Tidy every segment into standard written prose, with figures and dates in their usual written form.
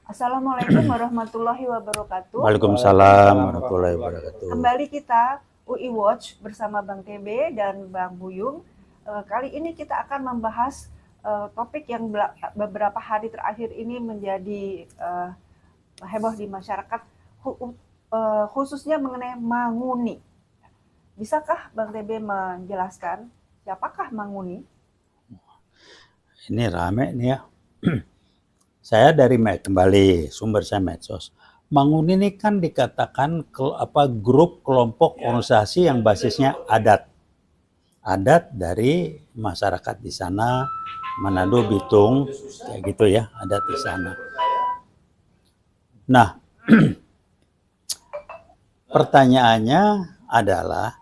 Assalamualaikum warahmatullahi wabarakatuh. Waalaikumsalam warahmatullahi wabarakatuh. Kembali kita UI Watch bersama Bang TB dan Bang Buyung. Kali ini kita akan membahas topik yang beberapa hari terakhir ini menjadi heboh di masyarakat, khususnya mengenai Manguni. Bisakah Bang TB menjelaskan siapakah Manguni? Ini rame nih ya. Saya dari kembali sumber saya medsos. Manguni ini kan dikatakan grup kelompok organisasi yang basisnya adat. Adat dari masyarakat di sana, Manado, Bitung, kayak gitu ya, adat di sana. Nah, pertanyaannya adalah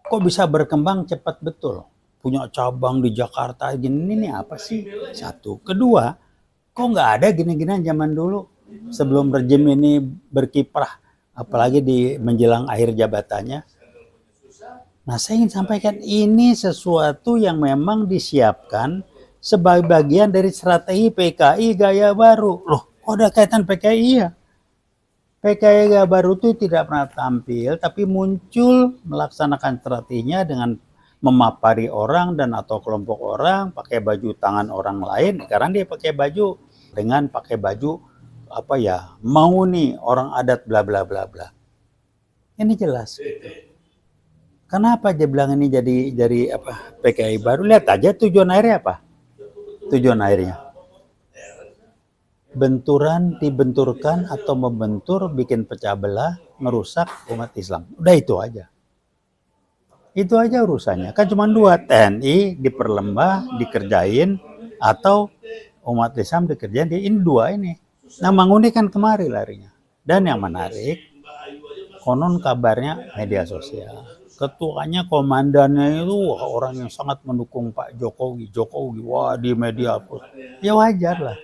kok bisa berkembang cepat betul? Punya cabang di Jakarta gini, ini apa sih? Satu. Kedua, kok nggak ada gini-ginian zaman dulu sebelum rejim ini berkiprah, apalagi di menjelang akhir jabatannya. Nah, saya ingin sampaikan ini sesuatu yang memang disiapkan sebagai bagian dari strategi PKI Gaya Baru. Loh, kok ada kaitan PKI ya? PKI Gaya Baru itu tidak pernah tampil, tapi muncul melaksanakan strateginya dengan memapari orang dan atau kelompok orang, pakai baju tangan orang lain. Sekarang dia pakai baju dengan pakai baju Manguni, orang adat bla bla bla bla. Ini jelas. Kenapa dia bilang ini jadi PKI baru? Lihat aja tujuan akhirnya apa? Tujuan akhirnya dibenturkan atau membentur, bikin pecah belah, merusak umat Islam. Udah itu aja. Itu aja urusannya. Kan cuma dua, TNI diperlembah, dikerjain, atau umat Islam dikerjain. Ini dua ini. Nah, Manguni kan kemari larinya. Dan yang menarik, konon kabarnya media sosial. Ketuanya, komandannya itu orang yang sangat mendukung Pak Jokowi. Wah, di media pun. Ya wajar lah.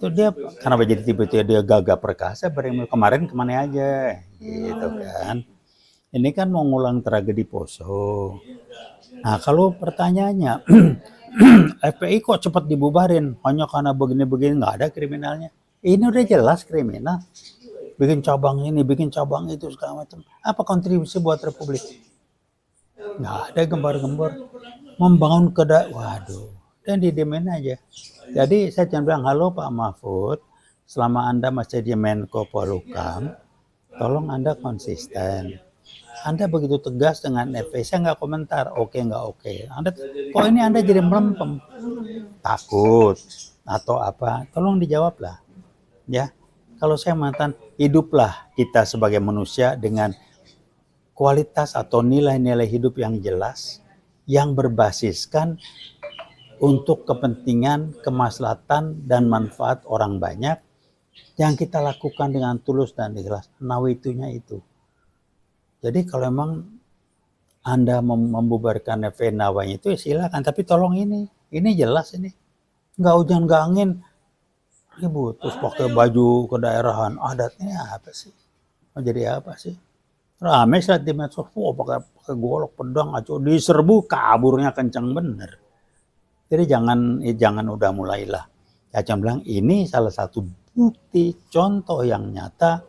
Itu dia, kenapa jadi tiba-tiba dia gagah perkasa, kemarin kemana aja, gitu kan. Ini kan mau ngulang tragedi Poso. Nah, kalau pertanyaannya, FPI kok cepat dibubarin? Hanya karena begini-begini, nggak ada kriminalnya. Ini udah jelas kriminal. Bikin cabang ini, bikin cabang itu, segala macam. Apa kontribusi buat Republik? Nggak ada gembar-gembor. Membangun waduh. Dan didemen aja. Jadi saya cuma bilang, halo Pak Mahfud, selama Anda masih di Menko Polhukam, tolong Anda konsisten. Anda begitu tegas dengan FPI, saya nggak komentar, oke nggak oke. Kok ini Anda jadi melempem? Takut atau apa? Tolong dijawablah. Ya, kalau saya mantan, hiduplah kita sebagai manusia dengan kualitas atau nilai-nilai hidup yang jelas, yang berbasiskan untuk kepentingan, kemaslahatan, dan manfaat orang banyak, yang kita lakukan dengan tulus dan ikhlas. Nawitunya itu. Jadi kalau memang Anda membubarkan FPI nawanya itu, ya silakan. Tapi tolong ini jelas ini. Nggak hujan, nggak angin, ribut. Terus pakai baju kedaerahan. Adatnya apa sih? Mau jadi apa sih? Rame saat di medsos, pakai golok, pedang, acuh, diserbu, kaburnya kencang bener. Jadi jangan udah mulailah. Ya cuma bilang ini salah satu bukti, contoh yang nyata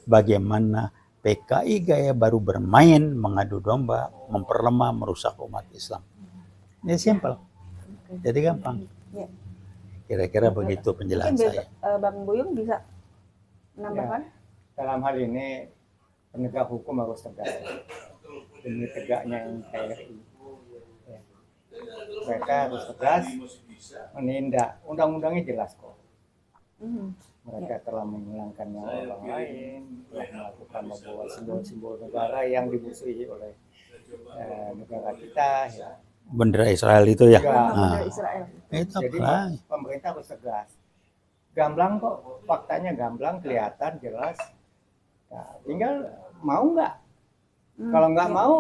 bagaimana PKI Gaya Baru bermain, mengadu domba, memperlemah, merusak umat Islam. Ini simpel. Jadi gampang. Kira-kira begitu penjelasan saya. Bang Buyung bisa menambahkan? Ya, dalam hal ini penegak hukum harus tegas. Demi tegaknya NKRI. Ya. Mereka harus tegas menindak. Undang-undangnya jelas kok. Mereka telah menghilangkan nyawa orang lain, telah melakukan membawa simbol-simbol negara yang dimusuhi oleh negara kita. Ya. Bendera Israel itu ya. Bendera Israel. Itu jadi pemerintah harus tegas. Gamblang kok, faktanya gamblang, kelihatan jelas. Nah, tinggal mau nggak? Kalau nggak mau,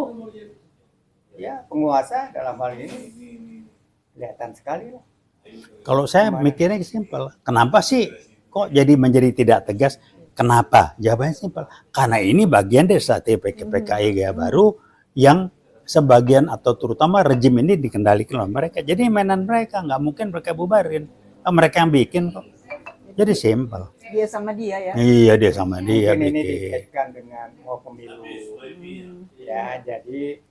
ya penguasa dalam hal ini kelihatan sekali lah. Kalau saya mikirnya simpel, kenapa sih kok menjadi tidak tegas? Kenapa? Jawabannya simpel. Karena ini bagian dari strategi PKI Gaya Baru yang sebagian atau terutama rejim ini dikendalikan oleh mereka. Jadi mainan mereka, nggak mungkin mereka bubarin. Mereka yang bikin kok. Jadi simpel. Dia sama dia ya. Iya, dia sama dia Mungkin ini bikin. dikaitkan dengan mau pemilu. Ya, jadi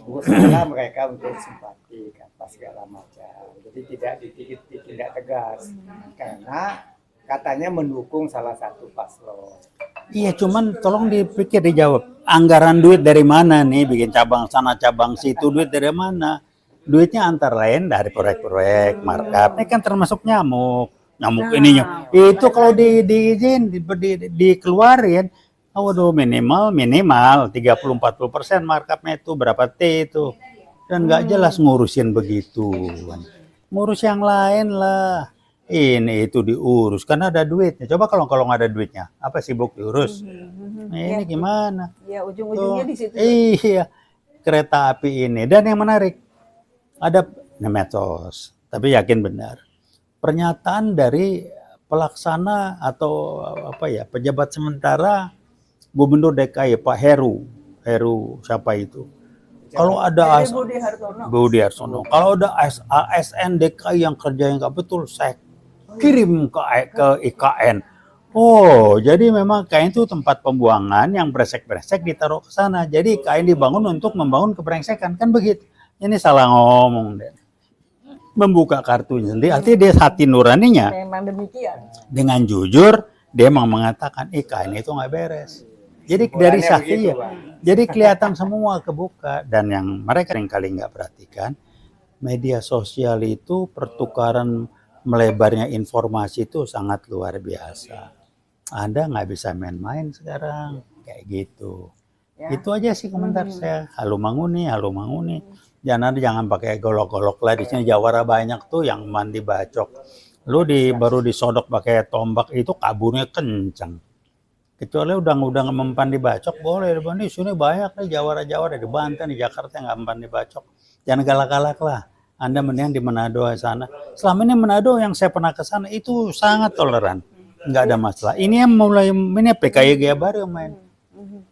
berusaha mereka untuk simpati apa segala macam. Jadi tidak tegas karena katanya mendukung salah satu paslon. Iya, cuman tolong dipikir, dijawab. Anggaran duit dari mana nih? Bikin cabang sana, cabang situ, duit dari mana? Duitnya antara lain dari proyek-proyek, markup. Ini kan termasuk nyamuk. Nyamuk ininya. Itu kalau dikeluarin, waduh minimal 30-40% markupnya itu berapa T itu. Dan nggak jelas ngurusin begitu. Ngurus yang lain lah. Ini itu diurus karena ada duitnya. Coba kalau nggak ada duitnya, apa sibuk diurus? Ini gimana? Ya ujung-ujungnya di situ. Iya, kereta api ini. Dan yang menarik, ada medsos, tapi yakin benar. Pernyataan dari pelaksana atau apa ya, pejabat sementara Gubernur DKI Pak Heru siapa itu? Kalau ada Budi Hartono, kalau ada ASN DKI yang kerja yang nggak betul, saya kirim ke IKN. Oh, jadi memang IKN itu tempat pembuangan yang brengsek-brengsek ditaruh ke sana. Jadi IKN dibangun untuk membangun kebrengsekan, kan begitu. Ini salah ngomong deh. Membuka kartunya sendiri, artinya dia hati nuraninya. Memang demikian. Dengan jujur, dia memang mengatakan IKN itu nggak beres. Jadi dari sakti ya. Jadi kelihatan semua kebuka. Dan yang mereka yang kali nggak perhatikan, media sosial itu pertukaran melebarnya informasi itu sangat luar biasa. Anda nggak bisa main-main sekarang kayak gitu. Ya. Itu aja sih komentar saya. Halo Manguni. Jangan pakai golok-golok lah, di sini jawara banyak tuh yang mandi bacok. Lu baru disodok pakai tombak itu kaburnya kencang. Kecuali udah mempan dibacok boleh. Di sini banyak nih jawara-jawara di Banten, di Jakarta nggak mempan dibacok. Jangan galak-galak lah. Anda mendingan di Manado sana. Selama ini Manado yang saya pernah ke sana itu sangat toleran, nggak ada masalah. Ini yang mulai ini PKY baru main.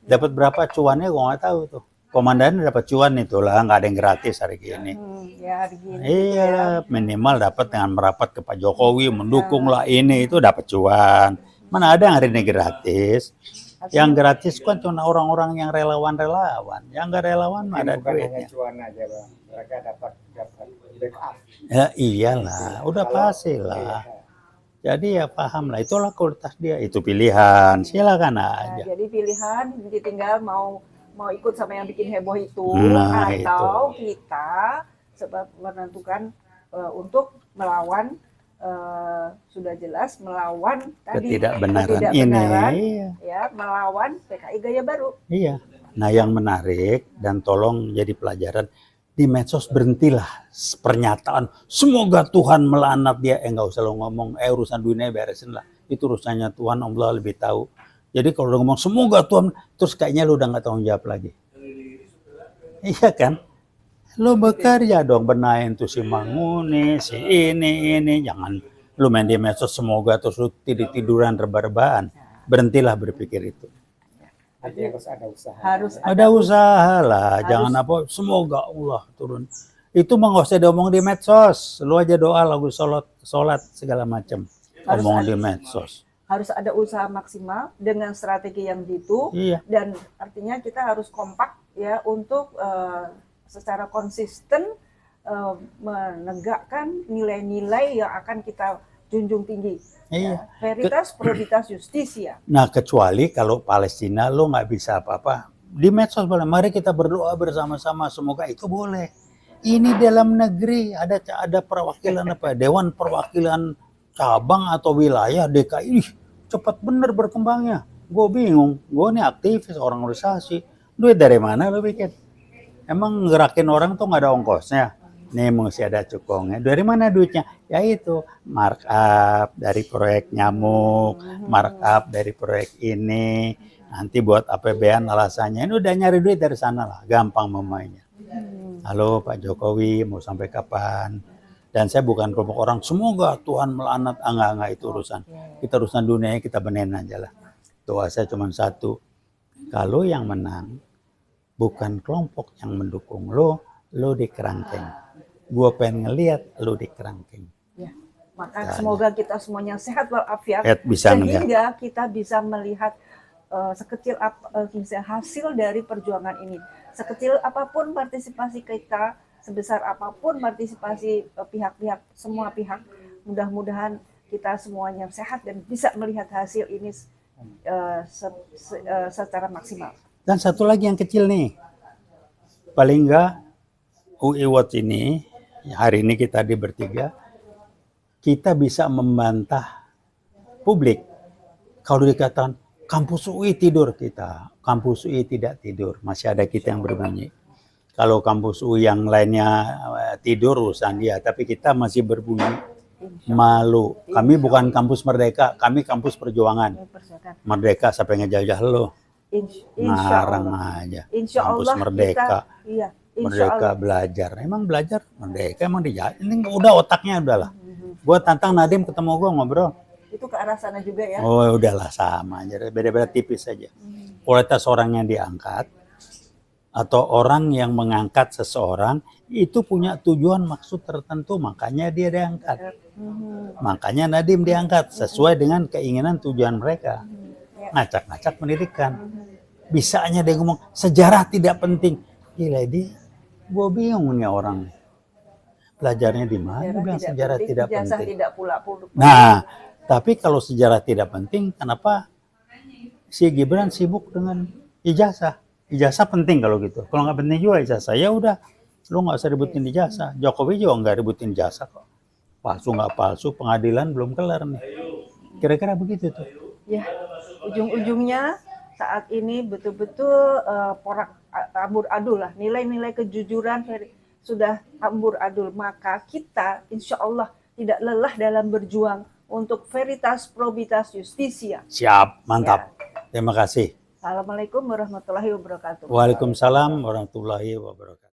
Dapat berapa cuannya gua nggak tahu tuh. Komandan dapat cuan itu lah, nggak ada yang gratis hari ini. Ya, hari gini. Iya, minimal dapat dengan merapat ke Pak Jokowi, mendukung lah ini itu dapat cuan. Mana ada yang hari ini gratis? Yang gratis kan cuma orang-orang yang relawan-relawan. Yang nggak relawan mah ada duitnya. Cuan aja bang, mereka dapat backup. Ya iyalah, udah pasti lah. Jadi ya paham lah, itulah kualitas dia, itu pilihan, silakan aja. Jadi pilihan, jadi tinggal mau ikut sama yang bikin heboh itu, atau kita sebab menentukan untuk melawan, sudah jelas melawan tadi ketidakbenaran ini, ya, melawan PKI gaya baru. Iya. Nah yang menarik dan tolong jadi pelajaran, di medsos berhentilah pernyataan semoga Tuhan melaknat dia, nggak usah lo ngomong urusan dunia beresin lah, itu urusannya Tuhan, Allah lebih tahu. Jadi kalau lo ngomong semoga Tuhan, terus kayaknya lo udah nggak tanggung jawab lagi. Iya kan? Lo bekerja dong, benahin tuh si Manguni, si ini, jangan lo main di medsos semoga terus lo tiduran rebah-rebahan. Berhentilah berpikir itu. Harus ada usaha. Ada usaha lah, jangan apa semoga Allah turun. Itu mah nggak usah diomong di medsos. Lu aja doa lagu sholat segala macam. Omong di medsos. Harus ada usaha maksimal dengan strategi yang jitu. Iya. Dan artinya kita harus kompak ya untuk secara konsisten menegakkan nilai-nilai yang akan kita junjung tinggi. Iya. Veritas, probabilitas, justisia. Nah kecuali kalau Palestina lo nggak bisa apa-apa di medsos boleh. Mari kita berdoa bersama-sama, semoga itu boleh. Ini dalam negeri ada perwakilan apa? Dewan Perwakilan cabang atau wilayah DKI. Cepat bener berkembangnya. Gue bingung. Gue nih aktivis orang organisasi. Duit dari mana lo bikin? Emang ngerakin orang tuh nggak ada ongkosnya? Nih mesti ada cukongnya. Dari mana duitnya? Ya itu markup dari proyek nyamuk, markup dari proyek ini. Nanti buat APBN alasannya. Ini udah nyari duit dari sana lah. Gampang memainnya. Halo Pak Jokowi, mau sampai kapan? Dan saya bukan kelompok orang. Semoga Tuhan melaknat. Enggak itu urusan. Kita urusan dunia kita benerin aja lah. Doa saya cuma satu. Kalau yang menang bukan kelompok yang mendukung lo di kerangkeng. Gue pengen ngeliat lo di kerangkeng. Ya, Maka semoga kita semuanya sehat walafiat, bisa sehingga kita bisa melihat sekecil hasil dari perjuangan ini. Sekecil apapun partisipasi kita, sebesar apapun partisipasi pihak-pihak, semua pihak, mudah-mudahan kita semuanya sehat dan bisa melihat hasil ini secara maksimal. Dan satu lagi yang kecil nih, paling enggak UI Watch ini, hari ini kita di bertiga, kita bisa membantah publik. Kalau dikatakan kampus UI tidur, kita kampus UI tidak tidur, masih ada kita yang berbunyi. Kalau kampus UI yang lainnya tidur urusan dia, tapi kita masih berbunyi. Malu. Kami bukan kampus merdeka, kami kampus perjuangan. Merdeka siapa yang ngejajah lo? Ngarang aja. Kampus merdeka. Merdeka belajar. Emang belajar merdeka, emang dijajah. Ini udah otaknya udahlah. Gue tantang Nadiem ketemu gue ngobrol. Itu ke arah sana juga ya? Oh udahlah sama aja, beda-beda tipis saja. Kualitas orang yang diangkat atau orang yang mengangkat seseorang itu punya tujuan maksud tertentu, makanya dia diangkat. Makanya Nadiem diangkat sesuai dengan keinginan tujuan mereka. Ngacak-ngacak pendidikan. Bisanya dia ngomong sejarah tidak penting. Gila dia, gue bingung nih orang. Belajarnya di mana? Bilang sejarah tidak penting. Nah, tapi kalau sejarah tidak penting, kenapa si Gibran sibuk dengan ijazah? Ijazah penting kalau gitu. Kalau nggak penting juga ijazah, ya udah, lu nggak usah ributin ijazah. Jokowi juga nggak ributin ijazah kok. Palsu nggak palsu, pengadilan belum kelar nih. Kira-kira begitu tuh. Ya, ujung-ujungnya saat ini betul-betul porak ambur adul lah. Nilai-nilai kejujuran sudah ambur adul, maka kita insya Allah tidak lelah dalam berjuang untuk veritas, probitas, justisia. Siap, mantap. Ya. Terima kasih. Assalamualaikum warahmatullahi wabarakatuh. Waalaikumsalam warahmatullahi wabarakatuh.